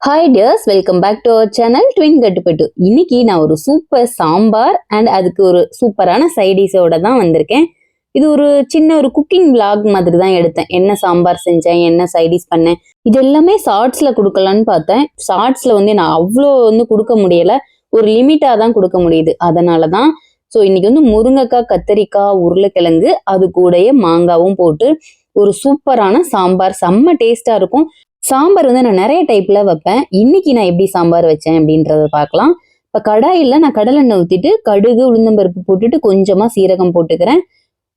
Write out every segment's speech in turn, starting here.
Hi dears, welcome back to our channel twin கட்டுப்பட்டு. இன்னைக்கு நான் ஒரு சூப்பர் சாம்பார் அண்ட் அதுக்கு ஒரு சூப்பரான சைடிஷோட தான் வந்திருக்கேன். இது ஒரு சின்ன ஒரு குக்கிங் விளாக் மாதிரி தான் எடுத்தேன். என்ன சாம்பார் செஞ்சேன், என்ன சைடிஷ் பண்ணேன், இது எல்லாமே ஷார்ட்ஸ்ல கொடுக்கலான்னு பார்த்தேன். ஷார்ட்ஸ்ல நான் அவ்வளோ கொடுக்க முடியல, ஒரு லிமிட்டா தான் கொடுக்க முடியுது. அதனால தான் ஸோ இன்னைக்கு முருங்கைக்காய், கத்தரிக்காய், உருளைக்கிழங்கு, அது கூடயே மாங்காவும் போட்டு ஒரு சூப்பரான சாம்பார், செம்ம டேஸ்டா இருக்கும். சாம்பார் நான் நிறைய டைப்ல வைப்பேன். இன்னைக்கு நான் எப்படி சாம்பார் வச்சேன் அப்படின்றத பார்க்கலாம். இப்ப கடாயில நான் கடலெண்ணெய் ஊத்திட்டு கடுகு, உளுந்தம்பருப்பு போட்டுட்டு கொஞ்சமா சீரகம் போட்டுக்கிறேன்.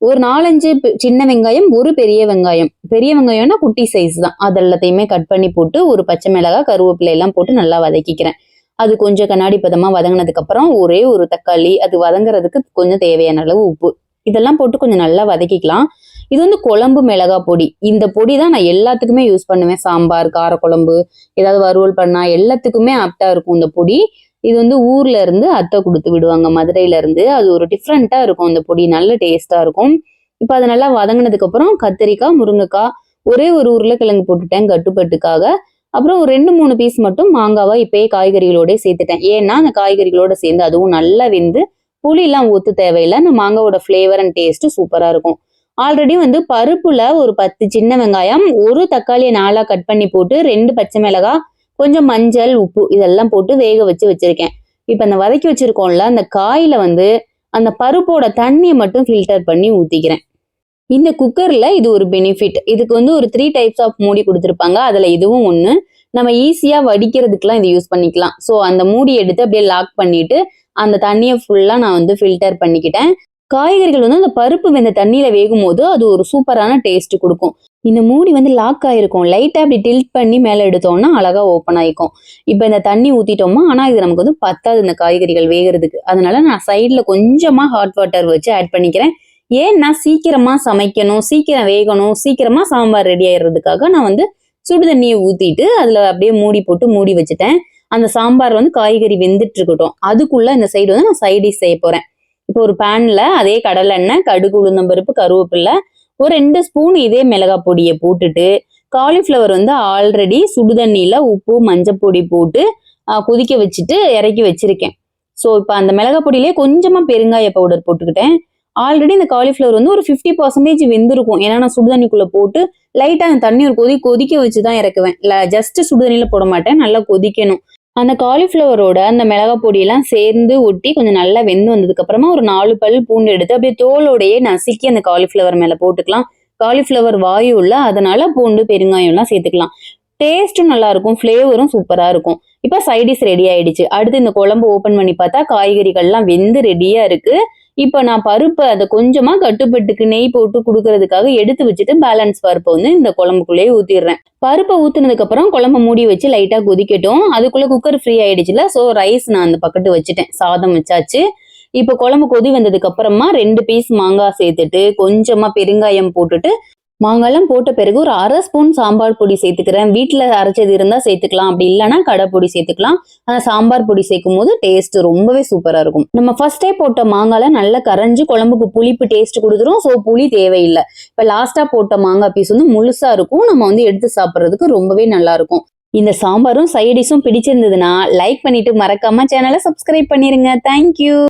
ஒரு 4-5 சின்ன வெங்காயம், ஒரு பெரிய வெங்காயம். பெரிய வெங்காயம்னா குட்டி சைஸ் தான். அது எல்லாத்தையுமே கட் பண்ணி போட்டு ஒரு பச்சை மிளகாய், கருவேப்பிலை எல்லாம் போட்டு நல்லா வதக்கிக்கிறேன். அது கொஞ்சம் கண்ணாடி பதமா வதங்கினதுக்கு அப்புறம் ஒரே ஒரு தக்காளி, அது வதங்குறதுக்கு கொஞ்சம் தேவையான அளவு உப்பு, இதெல்லாம் போட்டு கொஞ்சம் நல்லா வதக்கிக்கலாம். இது குழம்பு மிளகா பொடி. இந்த பொடி தான் நான் எல்லாத்துக்குமே யூஸ் பண்ணுவேன். சாம்பார், காரக்குழம்பு, ஏதாவது வறுவல் பண்ணா எல்லாத்துக்குமே ஆப்டா இருக்கும் இந்த பொடி. இது ஊர்ல இருந்து அத்தை கொடுத்து விடுவாங்க, மதுரையில இருந்து. அது ஒரு டிஃப்ரெண்டா இருக்கும் இந்த பொடி, நல்ல டேஸ்டா இருக்கும். இப்ப அது நல்லா வதங்கினதுக்கு அப்புறம் கத்திரிக்காய், முருங்கைக்காய், ஒரே ஒரு உருளைக்கிழங்கு போட்டுட்டேன் கட்டுப்பட்டுக்காக. அப்புறம் ஒரு 2-3 பீஸ் மட்டும் மாங்காவா இப்பயே காய்கறிகளோட சேர்த்துட்டேன். ஏன்னா அந்த காய்கறிகளோட சேர்ந்து அதுவும் நல்லா வெந்து புளி எல்லாம் ஊத்து தேவையில்லை. அந்த மாங்காவோட ஃபிளேவர் அண்ட் டேஸ்ட் சூப்பரா இருக்கும். ஆல்ரெடி பருப்புல ஒரு 10 சின்ன வெங்காயம், ஒரு தக்காளியை 4 கட் பண்ணி போட்டு 2 பச்சை மிளகாய், கொஞ்சம் மஞ்சள், உப்பு இதெல்லாம் போட்டு வேக வச்சு வச்சிருக்கேன். இப்ப அந்த வதக்கி வச்சிருக்கோம்ல, அந்த காயில அந்த பருப்போட தண்ணியை மட்டும் ஃபில்டர் பண்ணி ஊத்திக்கிறேன். இந்த குக்கர்ல இது ஒரு பெனிஃபிட். இதுக்கு ஒரு 3 டைப்ஸ் ஆஃப் மூடி கொடுத்துருப்பாங்க. அதுல இதுவும் ஒண்ணு. நம்ம ஈஸியா வடிக்கிறதுக்கெல்லாம் இது யூஸ் பண்ணிக்கலாம். ஸோ அந்த மூடி எடுத்து அப்படியே லாக் பண்ணிட்டு அந்த தண்ணியை ஃபுல்லா நான் ஃபில்டர் பண்ணிக்கிட்டேன். காய்கறிகள் அந்த பருப்பு வெந்த தண்ணியில வேகும் போது அது ஒரு சூப்பரான டேஸ்ட் கொடுக்கும். இந்த மூடி லாக் ஆயிருக்கும். லைட்டா அப்படி டில்ட் பண்ணி மேல எடுத்தோம்னா அழகா ஓப்பன் ஆயிக்கும். இப்ப இந்த தண்ணி ஊத்திட்டோமா, ஆனா இது நமக்கு பத்தாது இந்த காய்கறிகள் வேகிறதுக்கு. அதனால நான் சைட்ல கொஞ்சமா ஹாட் வாட்டர் வச்சு ஆட் பண்ணிக்கிறேன். ஏன்னா சீக்கிரமா சமைக்கணும், சீக்கிரம் வேகணும், சீக்கிரமா சாம்பார் ரெடி ஆயிடுறதுக்காக நான் சுடு தண்ணியை ஊத்திட்டு அதுல அப்படியே மூடி போட்டு மூடி வச்சுட்டேன். அந்த சாம்பார் காய்கறி வெந்துட்டு இருக்கட்டும். அதுக்குள்ள இந்த சைடு நான் சைடிஷ் செய்ய போறேன். இப்போ ஒரு பேன்ல அதே கடலெண்ணெய், கடுகு, உளுந்தம்பருப்பு, கருவேப்பிலை, ஒரு 2 ஸ்பூன் இதே மிளகாய் பொடியை போட்டுட்டு, காலிஃப்ளவர் ஆல்ரெடி சுடுதண்ணியில உப்பு, மஞ்சள் பொடி போட்டு கொதிக்க வச்சுட்டு இறக்கி வச்சிருக்கேன். ஸோ இப்போ அந்த மிளகாய் பொடியிலே கொஞ்சமா பெருங்காய பவுடர் போட்டுக்கிட்டேன். ஆல்ரெடி இந்த காலிஃப்ளவர் ஒரு 50% வெந்திருக்கும். ஏன்னா நான் சுடுதண்ணிக்குள்ள போட்டு லைட்டா அந்த தண்ணி ஒரு கொதிக்க வச்சுதான் இறக்குவேன். ஜஸ்ட் சுடுதண்ணியில போட மாட்டேன், நல்லா கொதிக்கணும். அந்த காலிஃப்ளவரோட அந்த மிளகாய் பொடியெல்லாம் சேர்ந்து ஒட்டி கொஞ்சம் நல்லா வெந்து வந்ததுக்கு அப்புறமா ஒரு 4 பல் பூண்டு எடுத்து அப்படியே தோலோடையே நசுக்கி அந்த காலிஃப்ளவர் மேல போட்டுக்கலாம். காலிஃப்ளவர் வாயு இல்ல, அதனால பூண்டு, பெருங்காயம் எல்லாம் சேர்த்துக்கலாம். டேஸ்டும் நல்லா இருக்கும், ஃபிளேவரும் சூப்பரா இருக்கும். இப்ப சைடிஷ் ரெடி ஆயிடுச்சு. அடுத்து இந்த குழம்பு ஓபன் பண்ணி பார்த்தா காய்கறிகள்லாம் வெந்து ரெடியா இருக்கு. இப்ப நான் பருப்பு அதை கொஞ்சமா கட்டுப்பட்டுக்கு நெய் போட்டு கொடுக்கறதுக்காக எடுத்து வச்சுட்டு பேலன்ஸ் பருப்பை இந்த குழம்புக்குள்ளேயே ஊத்திடுறேன். பருப்பை ஊத்துனதுக்கு அப்புறம் குழம்பு மூடி வச்சு லைட்டா கொதிக்கட்டும். அதுக்குள்ள குக்கர் ஃப்ரீ ஆயிடுச்சுல, சோ ரைஸ் நான் அந்த பக்கத்து வச்சுட்டேன். சாதம் வச்சாச்சு. இப்ப குழம்பு கொதி வந்ததுக்கு அப்புறமா 2 பீஸ் மாங்காய் சேர்த்துட்டு கொஞ்சமா பெருங்காயம் போட்டுட்டு, மாங்காய்லாம் போட்ட பிறகு ஒரு 1/2 ஸ்பூன் சாம்பார் பொடி சேர்த்துக்கிறேன். வீட்டுல அரைச்சது இருந்தா சேர்த்துக்கலாம், அப்படி இல்லைன்னா கடை பொடி சேர்த்துக்கலாம். அந்த சாம்பார் பொடி சேர்க்கும் போது டேஸ்ட் ரொம்பவே சூப்பரா இருக்கும். நம்ம ஃபர்ஸ்டே போட்ட மாங்காய்ல நல்லா கரைஞ்சு குழம்புக்கு புளிப்பு டேஸ்ட் கொடுத்துரும். ஸோ புளி தேவையில்லை. இப்ப லாஸ்டா போட்ட மாங்காய் பீஸ் முழுசா இருக்கும். நம்ம எடுத்து சாப்பிட்றதுக்கு ரொம்பவே நல்லா இருக்கும். இந்த சாம்பாரும் சைடிஷும் பிடிச்சிருந்ததுன்னா லைக் பண்ணிட்டு மறக்காம சேனலை சப்ஸ்கிரைப் பண்ணிருங்க. தேங்க்யூ.